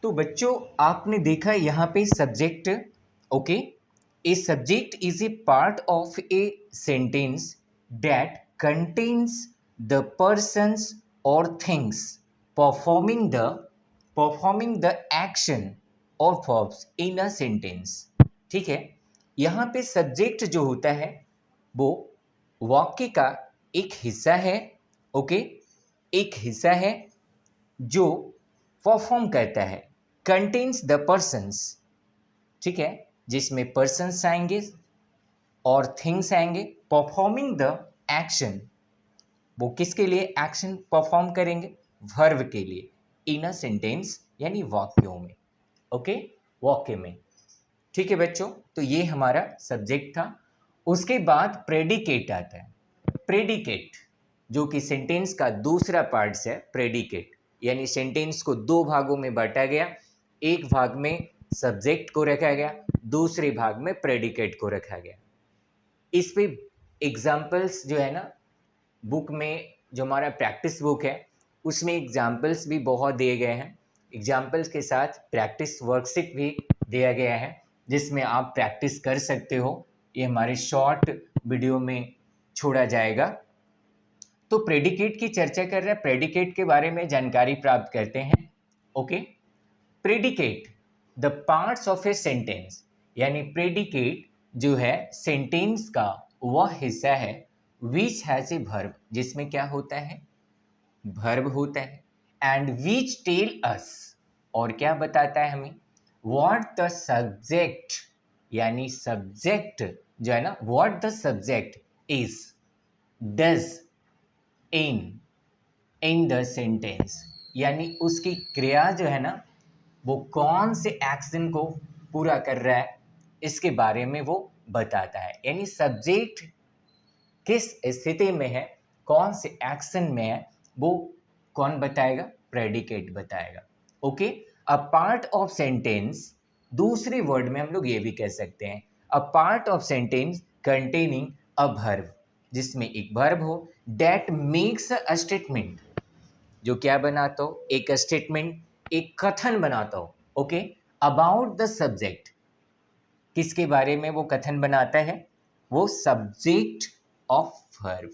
तो बच्चों आपने देखा यहाँ पे subject, okay, a subject is a part of a sentence that contains the persons और थिंग्स परफॉर्मिंग द एक्शन और वर्ब्स इन अ सेंटेंस। ठीक है, यहाँ पे सब्जेक्ट जो होता है वो वाक्य का एक हिस्सा है, ओके, एक हिस्सा है जो परफॉर्म करता है, कंटेन्स द पर्सन्स, ठीक है, जिसमें पर्सन्स आएंगे और थिंग्स आएंगे, परफॉर्मिंग द एक्शन, वो किसके लिए एक्शन परफॉर्म करेंगे, वर्ब के लिए, इन अ सेंटेंस यानी वाक्यों में, ओके, वाक्य में। ठीक है बच्चों, तो ये हमारा सब्जेक्ट था। उसके बाद प्रेडिकेट आता है। प्रेडिकेट जो कि सेंटेंस का दूसरा पार्ट है, प्रेडिकेट यानी सेंटेंस को दो भागों में बांटा गया, एक भाग में सब्जेक्ट को रखा गया, दूसरे भाग में प्रेडिकेट को रखा गया। इस पे एग्जाम्पल्स जो है ना, बुक में जो हमारा प्रैक्टिस बुक है उसमें एग्जाम्पल्स भी बहुत दिए गए हैं। एग्जाम्पल्स के साथ प्रैक्टिस वर्कशीट भी दिया गया है जिसमें आप प्रैक्टिस कर सकते हो। ये हमारे शॉर्ट वीडियो में छोड़ा जाएगा। तो प्रेडिकेट की चर्चा कर रहे हैं, प्रेडिकेट के बारे में जानकारी प्राप्त करते हैं। Okay, predicate the parts of a sentence, यानी प्रेडिकेट जो है सेंटेंस का वह हिस्सा है विच हैज ए वर्ब, जिसमें क्या होता है, वर्ब होता है, एंड विच टेल अस, और क्या बताता है हमें, व्हाट द सब्जेक्ट, यानी सब्जेक्ट जो है ना, what the subject is does in the sentence, यानी उसकी क्रिया जो है ना वो कौन से एक्शन को पूरा कर रहा है इसके बारे में वो बताता है। यानी सब्जेक्ट किस स्थिति में है, कौन से एक्शन में है, वो कौन बताएगा, प्रेडिकेट बताएगा। Okay, a part of sentence, दूसरे वर्ड में हम लोग ये भी कह सकते हैं, a part of sentence containing a verb, जिसमें एक वर्ब हो, दैट मेक्स अ स्टेटमेंट, जो क्या बनाता हो, एक स्टेटमेंट, एक कथन बनाता हो, ओके, अबाउट द सब्जेक्ट, किसके बारे में वो कथन बनाता है, वो सब्जेक्ट ऑफ वर्ब,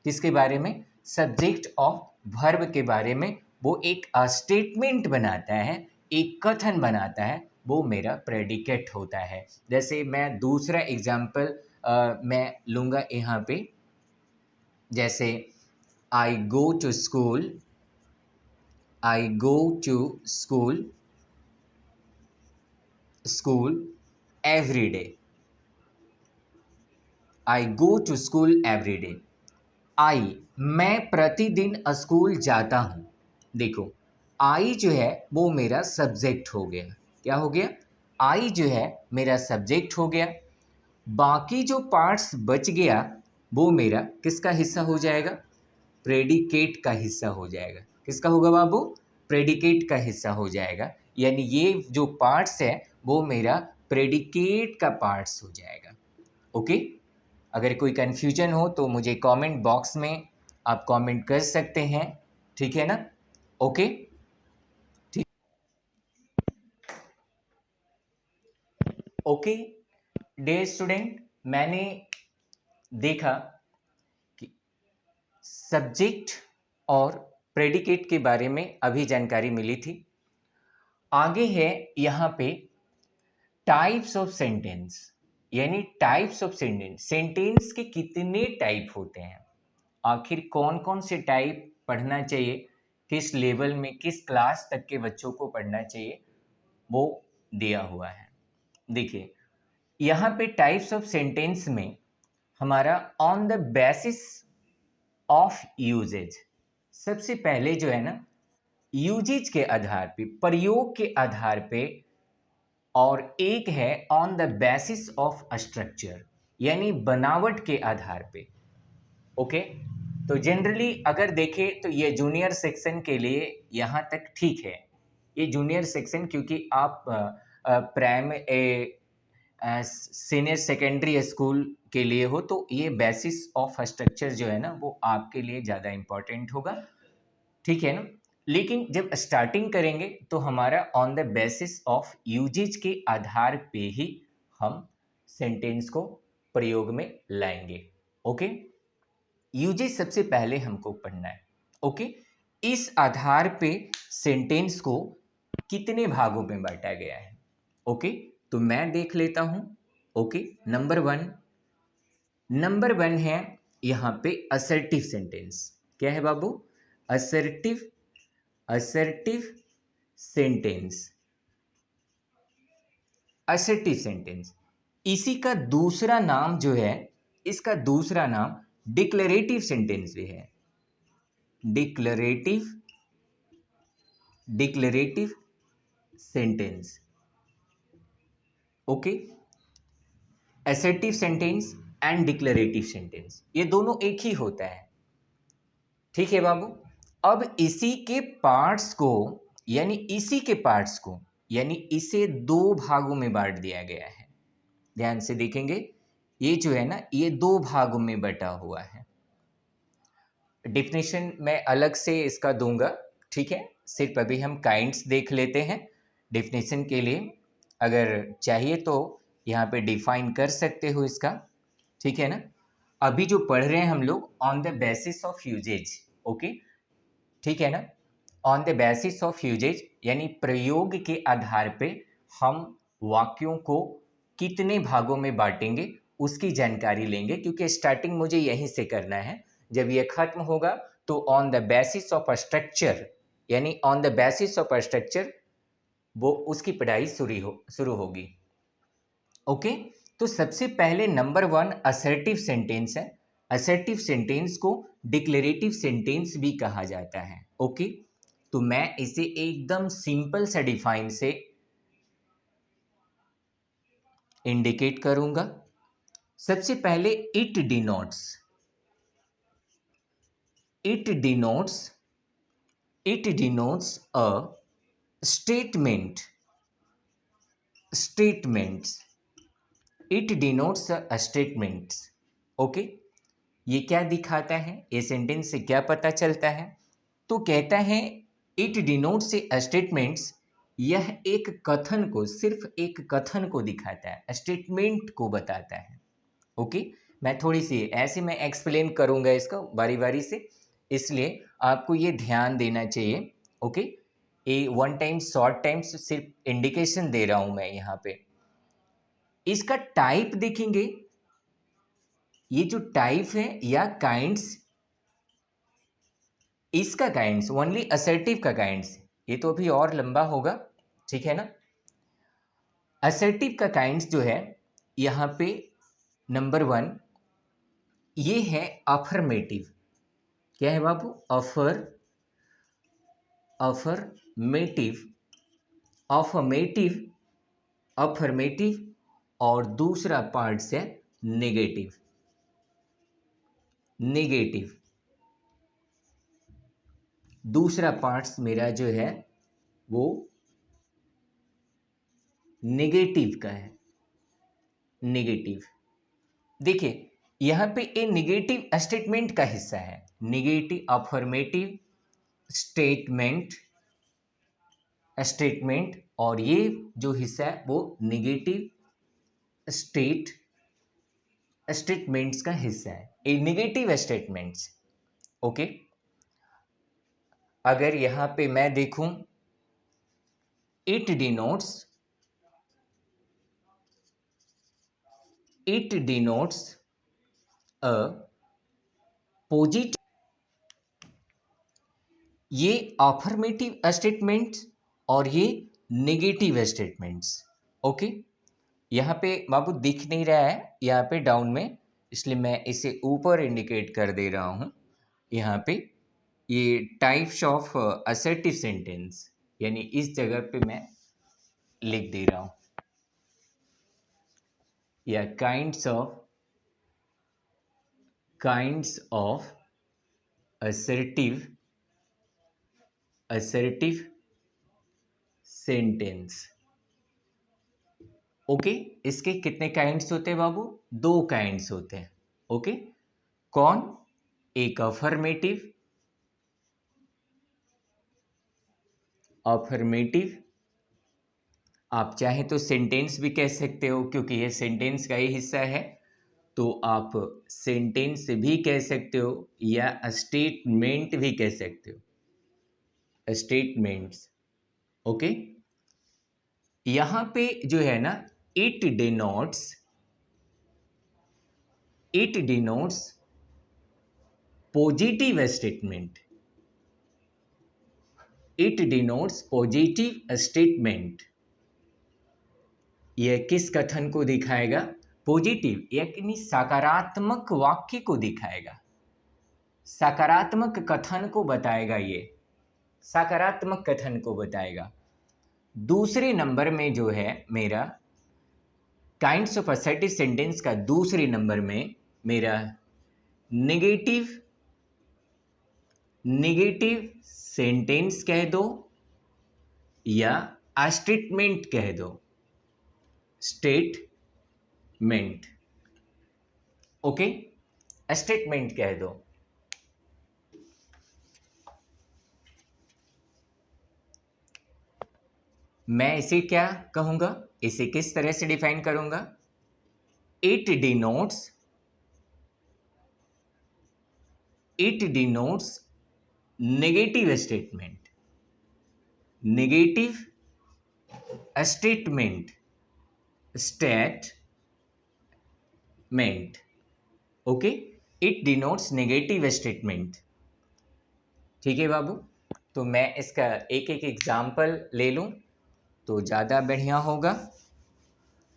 किसके बारे में, सब्जेक्ट ऑफ वर्ब के बारे में वो एक स्टेटमेंट बनाता है, एक कथन बनाता है, वो मेरा प्रेडिकेट होता है। जैसे मैं दूसरा एग्जाम्पल मैं लूँगा यहाँ पे, जैसे I go to school, I go to school every day, I go to school every day, I, मैं प्रतिदिन स्कूल जाता हूँ। देखो, आई जो है वो मेरा सब्जेक्ट हो गया, क्या हो गया, आई जो है मेरा सब्जेक्ट हो गया। बाकी जो पार्ट्स बच गया वो मेरा किसका हिस्सा हो जाएगा, प्रेडिकेट का हिस्सा हो जाएगा। किसका होगा बाबू, प्रेडिकेट का हिस्सा हो जाएगा। यानी ये जो पार्ट्स है वो मेरा प्रेडिकेट का पार्ट्स हो जाएगा। ओके, अगर कोई कन्फ्यूजन हो तो मुझे कमेंट बॉक्स में आप कमेंट कर सकते हैं, ठीक है ना। ओके, ठीक, ओके डियर स्टूडेंट, मैंने देखा कि सब्जेक्ट और प्रेडिकेट के बारे में अभी जानकारी मिली थी। आगे है यहाँ पे टाइप्स ऑफ सेंटेंस, यानी टाइप्स ऑफ सेंटेंस, सेंटेंस के कितने टाइप होते हैं, आखिर कौन कौन से टाइप पढ़ना चाहिए, किस लेवल में, किस क्लास तक के बच्चों को पढ़ना चाहिए, वो दिया हुआ है। देखिए यहाँ पे टाइप्स ऑफ सेंटेंस में हमारा on the basis of usages, सबसे पहले जो है ना यूजेज के आधार पे, प्रयोग के आधार पे, और एक है on the basis of structure, यानी बनावट के आधार पे। ओके, तो जनरली अगर देखें तो ये जूनियर सेक्शन के लिए यहाँ तक ठीक है, ये जूनियर सेक्शन, क्योंकि आप सीनियर सेकेंडरी स्कूल के लिए हो तो ये बेसिस ऑफ स्ट्रक्चर जो है ना वो आपके लिए ज़्यादा इम्पोर्टेंट होगा, ठीक है ना। लेकिन जब स्टार्टिंग करेंगे तो हमारा on the basis of usages के आधार पे ही हम सेंटेंस को प्रयोग में लाएंगे। ओके, यूजेज सबसे पहले हमको पढ़ना है। ओके, इस आधार पे सेंटेंस को कितने भागों में बांटा गया है। ओके, तो मैं देख लेता हूं। ओके, नंबर वन है यहाँ पे असर्टिव सेंटेंस। क्या है बाबू? Assertive sentence. असर्टिव सेंटेंस, इसी का दूसरा नाम जो है, इसका दूसरा नाम डिक्लेरेटिव सेंटेंस भी है। Declarative sentence. Okay, assertive sentence and declarative sentence, ये दोनों एक ही होता है। ठीक है बाबू। अब इसी के पार्ट्स को यानी इसे दो भागों में बांट दिया गया है। ध्यान से देखेंगे, ये जो है ना, ये दो भागों में बटा हुआ है। डिफिनेशन मैं अलग से इसका दूंगा, ठीक है। सिर्फ अभी हम काइंड्स देख लेते हैं। डिफिनेशन के लिए अगर चाहिए तो यहाँ पे डिफाइन कर सकते हो इसका, ठीक है ना। अभी जो पढ़ रहे हैं हम लोग on the basis of usages. Okay, ठीक है ना। On the basis of usages यानी प्रयोग के आधार पे हम वाक्यों को कितने भागों में बांटेंगे उसकी जानकारी लेंगे, क्योंकि स्टार्टिंग मुझे यहीं से करना है। जब ये खत्म होगा तो on the basis of structure, यानी on the basis of structure वो उसकी पढ़ाई शुरू होगी। ओके, तो सबसे पहले नंबर वन असर्टिव सेंटेंस है। असर्टिव सेंटेंस को डिक्लेरेटिव सेंटेंस भी कहा जाता है। ओके, तो मैं इसे एकदम सिंपल सा डिफाइन से इंडिकेट करूंगा। सबसे पहले it denotes a statements. It denotes a statements. Okay, ये क्या दिखाता है, ये सेंटेंस से क्या पता चलता है? तो कहता है इट डिनोट्स ए स्टेटमेंट्स, यह एक कथन को, सिर्फ एक कथन को दिखाता है, स्टेटमेंट को बताता है। ओके, मैं थोड़ी सी ऐसे मैं एक्सप्लेन करूंगा इसको बारी बारी से, इसलिए आपको ये ध्यान देना चाहिए। ओके, ये वन टाइम शॉर्ट टाइम्स सिर्फ इंडिकेशन दे रहा हूं मैं यहाँ पे। इसका टाइप देखेंगे, ये जो टाइप है या काइंड्स, इसका काइंड्स ओनली असर्टिव का काइंड्स, ये तो अभी और लंबा होगा, ठीक है ना। असर्टिव का काइंड्स जो है यहाँ पे नंबर वन, ये है अफर्मेटिव। क्या है बाबू? अफर्मेटिव और दूसरा पार्ट है नेगेटिव। दूसरा पार्ट्स मेरा जो है वो नेगेटिव का है। नेगेटिव, देखिए यहां पे ये नेगेटिव स्टेटमेंट का हिस्सा है। नेगेटिव अफर्मेटिव स्टेटमेंट और ये जो हिस्सा है वो नेगेटिव स्टेटमेंट्स का हिस्सा है, ये नेगेटिव स्टेटमेंट्स। ओके, अगर यहां पे मैं देखूं, इट डिनोट्स अ पॉजिटिव, ये अफर्मेटिव स्टेटमेंट्स और ये नेगेटिव स्टेटमेंट्स। ओके, यहाँ पे बाबू दिख नहीं रहा है यहाँ पे डाउन में, इसलिए मैं इसे ऊपर इंडिकेट कर दे रहा हूँ। यहाँ पे ये टाइप्स ऑफ असर्टिव सेंटेंस, यानी इस जगह पे मैं लिख दे रहा हूँ, या kinds of assertive sentence. Okay, इसके कितने काइंड्स होते हैं बाबू? दो काइंड्स होते हैं। ओके, कौन? एक अफर्मेटिव अफर्मेटिव, आप चाहे तो सेंटेंस भी कह सकते हो क्योंकि ये सेंटेंस का ही हिस्सा है, तो आप सेंटेंस भी कह सकते हो या स्टेटमेंट भी कह सकते हो, स्टेटमेंट्स। ओके, यहां पे जो है ना, it denotes positive statement, it denotes positive statement. यह किस कथन को दिखाएगा? पॉजिटिव यानी सकारात्मक वाक्य को दिखाएगा, सकारात्मक कथन को बताएगा, ये सकारात्मक कथन को बताएगा। दूसरे नंबर में जो है मेरा काइंड्स ऑफ असर्टिव सेंटेंस का दूसरे नंबर में मेरा नेगेटिव सेंटेंस कह दो या स्टेटमेंट कह दो, स्टेटमेंट। ओके, स्टेटमेंट कह दो। मैं इसे क्या कहूंगा, इसे किस तरह से डिफाइन करूंगा? It denotes negative statement, negative statement, okay, it denotes negative statement. ठीक है बाबू, तो मैं इसका एक एक एग्जाम्पल ले लूं तो ज़्यादा बढ़िया होगा,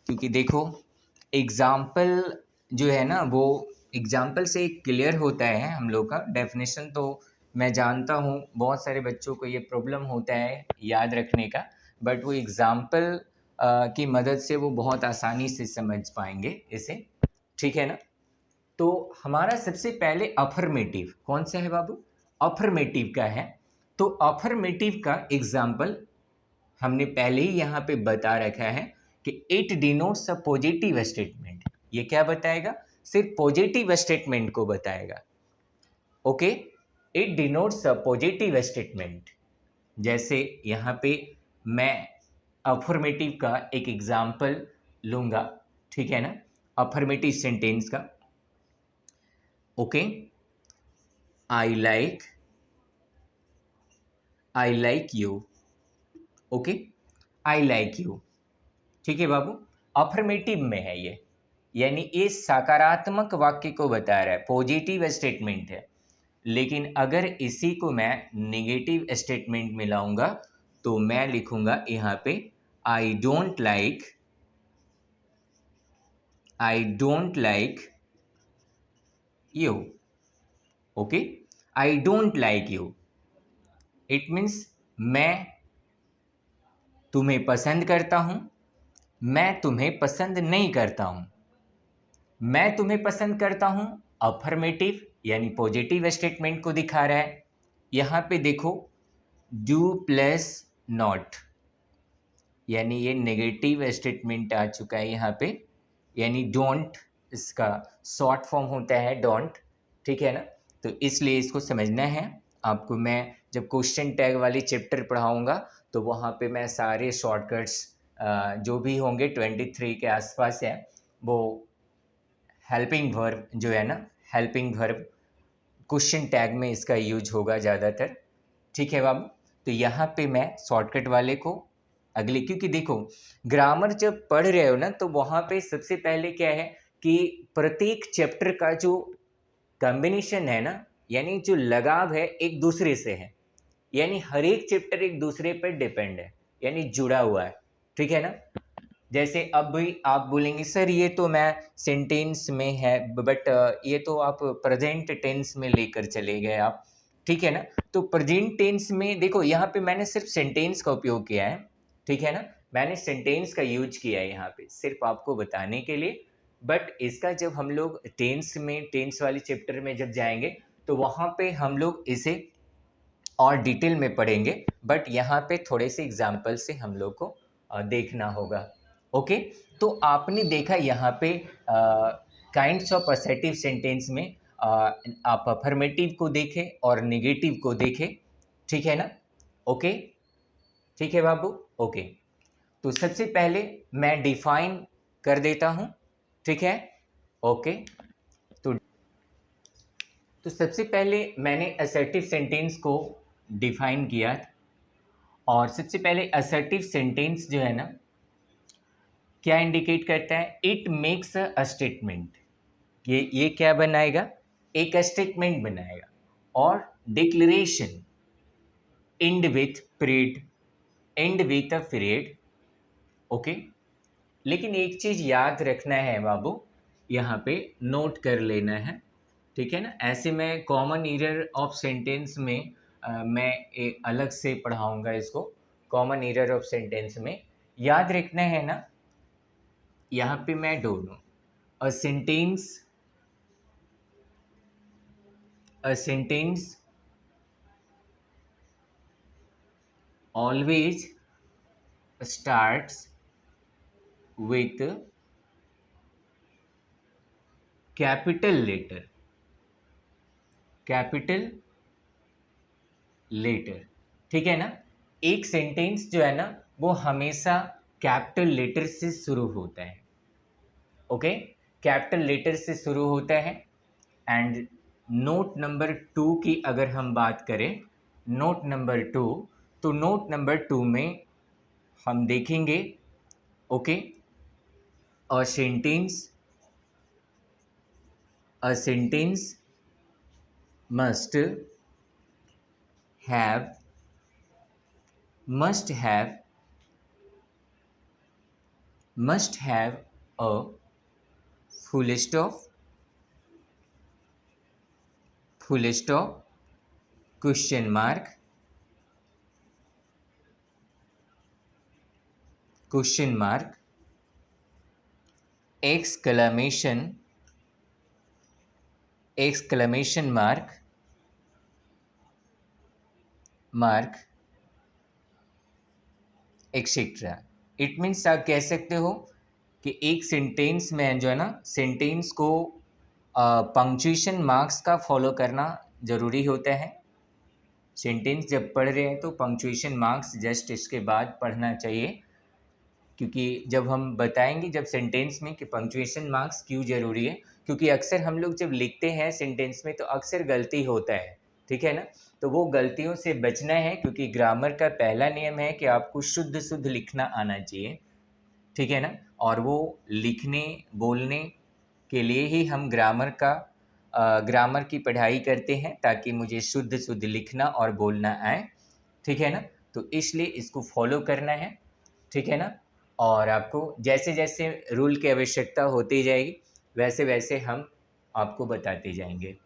क्योंकि देखो एग्जाम्पल जो है ना, वो एग्जाम्पल से क्लियर होता है हम लोग का डेफिनेशन। तो मैं जानता हूँ बहुत सारे बच्चों को ये प्रॉब्लम होता है याद रखने का, बट वो एग्जाम्पल की मदद से वो बहुत आसानी से समझ पाएंगे इसे। ठीक है ना? तो हमारा सबसे पहले अफर्मेटिव कौन सा है बाबू? अफर्मेटिव का है। तो अफर्मेटिव का एग्जाम्पल हमने पहले ही यहाँ पे बता रखा है कि it denotes a positive statement. ये क्या बताएगा? सिर्फ पॉजिटिव स्टेटमेंट को बताएगा। Okay, it denotes a positive statement. जैसे यहाँ पे मैं अफर्मेटिव का एक एग्जाम्पल लूंगा, ठीक है ना, अफर्मेटिव सेंटेंस का। Okay, I like you. Okay, I like you. ठीक है बाबू, अफर्मेटिव में है ये, यानी ये सकारात्मक वाक्य को बता रहा है, पॉजिटिव स्टेटमेंट है। लेकिन अगर इसी को मैं नेगेटिव स्टेटमेंट में लाऊंगा तो मैं लिखूंगा यहाँ पे I don't like you. Okay, I don't like you, it means मैं तुम्हें पसंद करता हूं, मैं तुम्हें पसंद नहीं करता हूं। मैं तुम्हें पसंद करता हूं अफर्मेटिव यानी पॉजिटिव स्टेटमेंट को दिखा रहा है। यहां पे देखो डू प्लस नॉट, यानी ये नेगेटिव स्टेटमेंट आ चुका है यहाँ पे, यानी डोंट इसका शॉर्ट फॉर्म होता है डोंट। ठीक है ना? तो इसलिए इसको समझना है आपको। मैं जब क्वेश्चन टैग वाली चैप्टर पढ़ाऊंगा तो वहाँ पे मैं सारे शॉर्टकट्स जो भी होंगे 23 के आसपास है, वो हेल्पिंग वर्ब जो है ना, हेल्पिंग वर्ब क्वेश्चन टैग में इसका यूज होगा ज़्यादातर। ठीक है बाबू, तो यहाँ पे मैं शॉर्टकट वाले को अगले, क्योंकि देखो ग्रामर जब पढ़ रहे हो ना तो वहाँ पे सबसे पहले क्या है कि प्रत्येक चैप्टर का जो कॉम्बिनेशन है ना, यानी जो लगाव है एक दूसरे से है, यानी हर एक चैप्टर एक दूसरे पर डिपेंड है, यानी जुड़ा हुआ है। ठीक है ना? जैसे अब भी आप बोलेंगे सर ये तो मैं सेंटेंस में है, बट ये तो आप प्रेजेंट टेंस में लेकर चले गए आप। ठीक है ना? तो प्रेजेंट टेंस में देखो यहाँ पे मैंने सिर्फ सेंटेंस का उपयोग किया है। ठीक है ना? मैंने सेंटेंस का यूज किया है यहाँ पे सिर्फ आपको बताने के लिए, बट इसका जब हम लोग टेंस वाली चैप्टर में जब जाएंगे तो वहाँ पे हम लोग इसे और डिटेल में पढ़ेंगे, बट यहाँ पे थोड़े से एग्जाम्पल से हम लोग को देखना होगा। ओके, तो आपने देखा यहाँ पे काइंड्स ऑफ असर्टिव सेंटेंस में आप अफर्मेटिव को देखें और नेगेटिव को देखें। ठीक है ना? ओके, ठीक है बाबू, ओके। तो सबसे पहले मैं डिफाइन कर देता हूं, ठीक है, ओके। तो सबसे पहले मैंने असर्टिव सेंटेंस को डिफाइन किया, और सबसे पहले असर्टिव सेंटेंस जो है ना, क्या इंडिकेट करता है? It makes a statement. ये क्या बनाएगा? एक स्टेटमेंट बनाएगा। और declaration and with period, and with a period, okay. लेकिन एक चीज याद रखना है बाबू, यहाँ पे नोट कर लेना है, ठीक है ना। ऐसे मैं कॉमन एरर ऑफ सेंटेंस में मैं एक अलग से पढ़ाऊंगा इसको। कॉमन एरर ऑफ सेंटेंस में याद रखना है ना, यहाँ पे मैं ढूंढूं a sentence, a sentence always starts with capital letter, capital letter, ठीक है ना। एक सेंटेंस जो है ना, वो हमेशा कैपिटल लेटर से शुरू होता है, ओके। कैपिटल लेटर से शुरू होता है। एंड नोट नंबर 2 की अगर हम बात करें, नोट नंबर 2, तो नोट नंबर 2 में हम देखेंगे, okay, a sentence, a sentence must have, must have, must have a full stop, full stop, question mark, question mark, exclamation, exclamation mark, mark, etcetera. It means आप कह सकते हो कि एक सेंटेंस में जो है ना, सेंटेंस को पंक्चुएशन मार्क्स का फॉलो करना ज़रूरी होता है। सेंटेंस जब पढ़ रहे हैं तो पंक्चुएशन मार्क्स जस्ट इसके बाद पढ़ना चाहिए, क्योंकि जब हम बताएंगे जब सेंटेंस में कि पंक्चुएशन मार्क्स क्यों ज़रूरी है, क्योंकि अक्सर हम लोग जब लिखते हैं सेंटेंस में तो अक्सर गलती होता है, ठीक है ना। तो वो गलतियों से बचना है, क्योंकि ग्रामर का पहला नियम है कि आपको शुद्ध शुद्ध लिखना आना चाहिए, ठीक है ना। और वो लिखने बोलने के लिए ही हम ग्रामर की पढ़ाई करते हैं, ताकि मुझे शुद्ध शुद्ध लिखना और बोलना आए, ठीक है ना। तो इसलिए इसको फॉलो करना है, ठीक है ना। और आपको जैसे जैसे रूल की आवश्यकता होती जाएगी वैसे वैसे हम आपको बताते जाएंगे।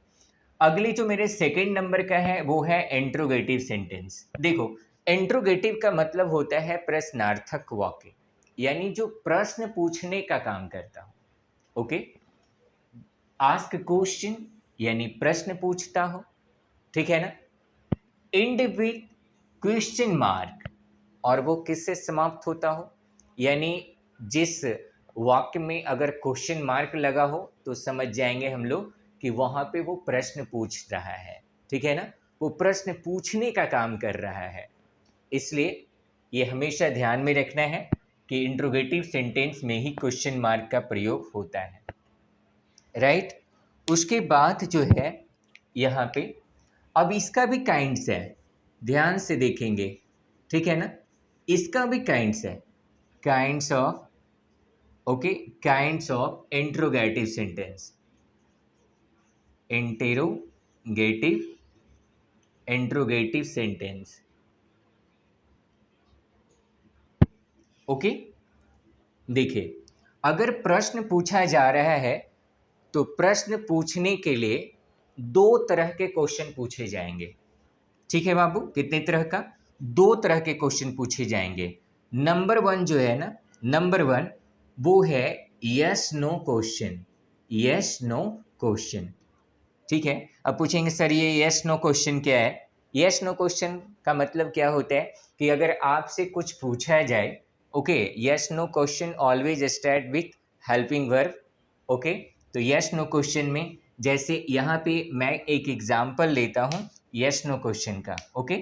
अगली जो मेरे सेकंड नंबर का है वो है इंट्रोगेटिव सेंटेंस। देखो, इंट्रोगेटिव का मतलब होता है प्रश्नार्थक वाक्य, यानी जो प्रश्न पूछने का काम करता हो, ओके। आस्क क्वेश्चन यानी प्रश्न पूछता हो, ठीक है ना। एंड विथ क्वेश्चन मार्क, और वो किससे समाप्त होता हो, यानी जिस वाक्य में अगर क्वेश्चन मार्क लगा हो तो समझ जाएंगे हम लोग कि वहाँ पे वो प्रश्न पूछ रहा है, ठीक है ना। वो प्रश्न पूछने का काम कर रहा है। इसलिए ये हमेशा ध्यान में रखना है कि इंट्रोगेटिव सेंटेंस में ही क्वेश्चन मार्क का प्रयोग होता है, राइट। उसके बाद जो है यहाँ पे, अब इसका भी काइंड्स है, ध्यान से देखेंगे, ठीक है ना। इसका भी काइंड्स है, kinds of, okay, kinds of interrogative sentence, interrogative, interrogative sentence, okay. देखिए, अगर प्रश्न पूछा जा रहा है तो प्रश्न पूछने के लिए दो तरह के क्वेश्चन पूछे जाएंगे, ठीक है बाबू। कितने तरह का? दो तरह के क्वेश्चन पूछे जाएंगे। नंबर 1 जो है ना, नंबर 1 वो है yes no question, yes no question, ठीक है। अब पूछेंगे सर ये यस नो क्वेश्चन क्या है? यस नो क्वेश्चन का मतलब क्या होता है कि अगर आपसे कुछ पूछा जाए, okay, yes no question always start with helping verb, okay. तो यस नो क्वेश्चन में जैसे यहाँ पे मैं एक एग्जांपल लेता हूँ यस नो क्वेश्चन का, ओके।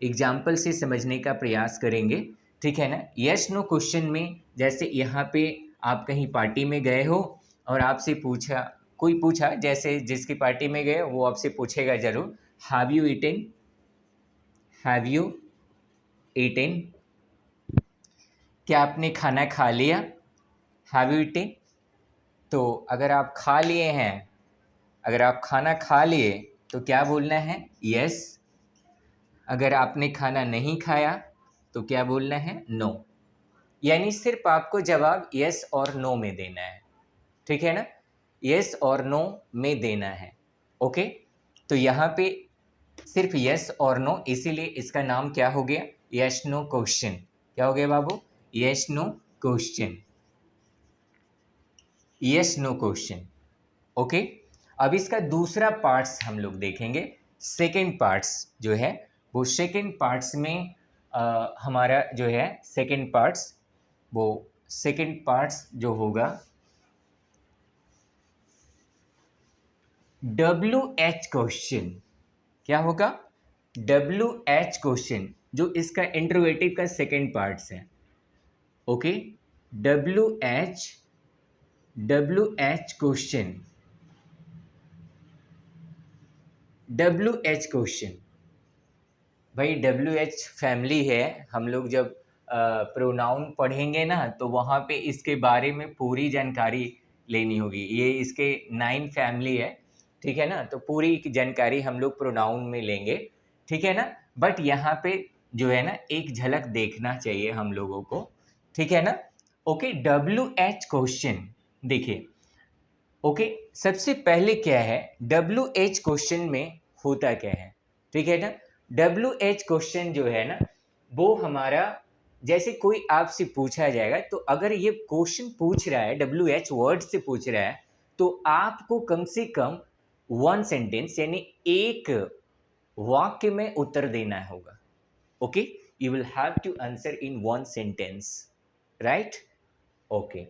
एग्जाम्पल से समझने का प्रयास करेंगे, ठीक है ना। यस नो क्वेश्चन में जैसे यहाँ पे आप कहीं पार्टी में गए हो और आपसे कोई पूछा, जैसे जिसकी पार्टी में गए वो आपसे पूछेगा जरूर, have you eaten, have you eaten, क्या आपने खाना खा लिया, हैव यू ईटेन। तो अगर आप खा लिए हैं, अगर आप खाना खा लिए तो क्या बोलना है, यस। अगर आपने खाना नहीं खाया तो क्या बोलना है, नो। यानी सिर्फ आपको जवाब यस और नो में देना है, ठीक है ना, यस और नो में देना है। ओके, तो यहाँ पे सिर्फ यस और नो, इसीलिए इसका नाम क्या हो गया, यस नो क्वेश्चन। क्या हो गया बाबू, yes no question, yes no question. Okay, अब इसका दूसरा पार्ट्स हम लोग देखेंगे। सेकेंड पार्ट्स जो है वो सेकेंड पार्ट्स में हमारा जो है सेकेंड पार्ट्स, वो सेकेंड पार्ट्स जो होगा WH क्वेश्चन। क्या होगा, WH क्वेश्चन, जो इसका इंटरोगेटिव का सेकेंड पार्ट्स है। Okay, WH question, WH question. भाई WH फैमिली है, हम लोग जब प्रोनाउन पढ़ेंगे ना तो वहाँ पे इसके बारे में पूरी जानकारी लेनी होगी। ये इसके 9 फैमिली है, ठीक है ना, तो पूरी जानकारी हम लोग प्रोनाउन में लेंगे, ठीक है ना। बट यहाँ पे जो है ना एक झलक देखना चाहिए हम लोगों को, ठीक है ना। ओके, WH क्वेश्चन देखिए। ओके, सबसे पहले क्या है, WH क्वेश्चन में होता क्या है, ठीक है ना। WH क्वेश्चन जो है ना वो हमारा, जैसे कोई आपसे पूछा जाएगा तो अगर ये क्वेश्चन पूछ रहा है, WH वर्ड से पूछ रहा है, तो आपको कम से कम 1 सेंटेंस यानी एक वाक्य में उत्तर देना होगा। Okay, you will have to answer in 1 sentence, right. Okay,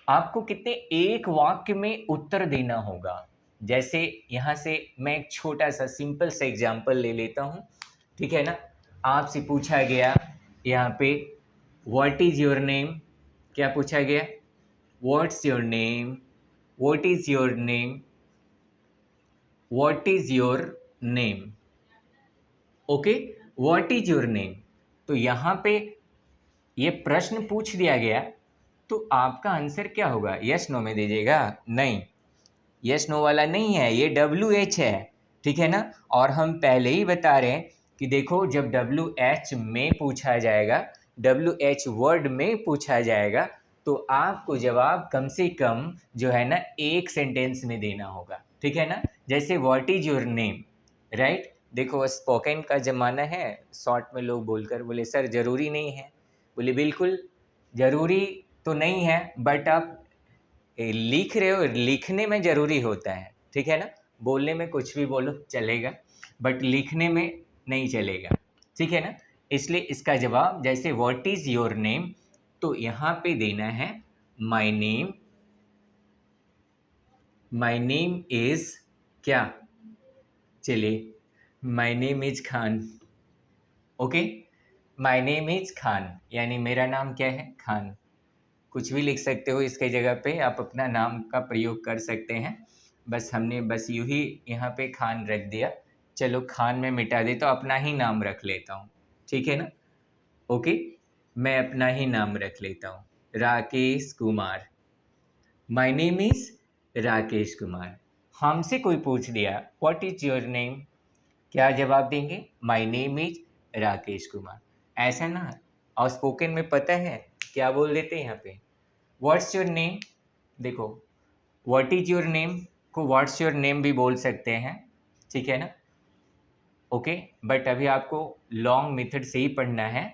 आपको कितने, एक वाक्य में उत्तर देना होगा। जैसे यहाँ से मैं एक छोटा सा सिंपल सा एग्जांपल ले लेता हूँ, ठीक है ना। आपसे पूछा गया यहाँ पे व्हाट इज योर नेम, क्या पूछा गया, what's your name, what is your name, what is your name. Okay, what is your name. तो यहाँ पे ये प्रश्न पूछ दिया गया तो आपका आंसर क्या होगा, यस नो में दीजिएगा, नहीं, यस नो वाला नहीं है, ये WH है, ठीक है ना। और हम पहले ही बता रहे हैं कि देखो जब WH में पूछा जाएगा, WH वर्ड में पूछा जाएगा तो आपको जवाब कम से कम जो है ना एक सेंटेंस में देना होगा, ठीक है ना। जैसे what is your name, right. देखो स्पोकन का ज़माना है, शॉर्ट में लोग बोलकर बोले सर ज़रूरी नहीं है, बोले बिल्कुल ज़रूरी तो नहीं है, बट आप लिख रहे हो, लिखने में ज़रूरी होता है, ठीक है ना। बोलने में कुछ भी बोलो चलेगा, बट लिखने में नहीं चलेगा, ठीक है ना। इसलिए इसका जवाब जैसे व्हाट इज़ योर नेम, तो यहाँ पे देना है my name, my name is क्या, चलिए my name is Khan. Okay, my name is Khan, यानी मेरा नाम क्या है, खान। कुछ भी लिख सकते हो इसके जगह पे, आप अपना नाम का प्रयोग कर सकते हैं। बस हमने बस यूँ ही यहाँ पे खान रख दिया, चलो खान में मिटा दे तो अपना ही नाम रख लेता हूँ, ठीक है ना। ओके, मैं अपना ही नाम रख लेता हूँ, Rakesh Kumar, my name is Rakesh Kumar. हमसे कोई पूछ दिया व्हाट इज़ योर नेम, क्या जवाब देंगे, my name is Rakesh Kumar. ऐसा ना, और स्पोकन में पता है क्या बोल देते हैं यहाँ पे, व्हाट्स योर नेम। देखो व्हाट इज योर नेम को व्हाट्स योर नेम भी बोल सकते हैं, ठीक है ना। ओके, बट अभी आपको लॉन्ग मेथड से ही पढ़ना है,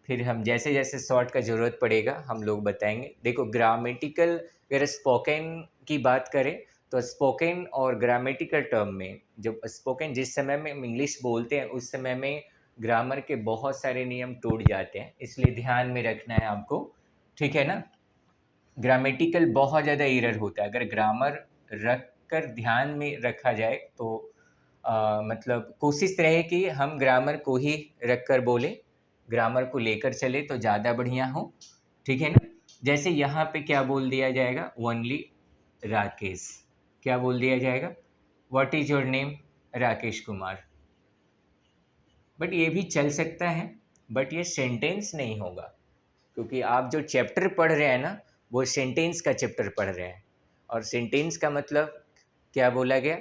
फिर हम जैसे जैसे शॉर्ट का ज़रूरत पड़ेगा हम लोग बताएंगे। देखो ग्रामेटिकल, अगर स्पोकन की बात करें तो स्पोकन और ग्रामेटिकल टर्म में, जब स्पोकन जिस समय में हम इंग्लिश बोलते हैं उस समय में ग्रामर के बहुत सारे नियम टूट जाते हैं, इसलिए ध्यान में रखना है आपको, ठीक है ना। ग्रामेटिकल बहुत ज़्यादा एरर होता है, अगर ग्रामर रख कर ध्यान में रखा जाए तो मतलब कोशिश रहे कि हम ग्रामर को ही रख कर बोले, ग्रामर को लेकर चले तो ज़्यादा बढ़िया हो, ठीक है ना। जैसे यहाँ पे क्या बोल दिया जाएगा, ओनली राकेश, क्या बोल दिया जाएगा, what is your name, Rakesh Kumar. But ये भी चल सकता है, बट ये सेंटेंस नहीं होगा, क्योंकि आप जो चैप्टर पढ़ रहे हैं ना, वो सेंटेंस का चैप्टर पढ़ रहे हैं, और सेंटेंस का मतलब क्या बोला गया,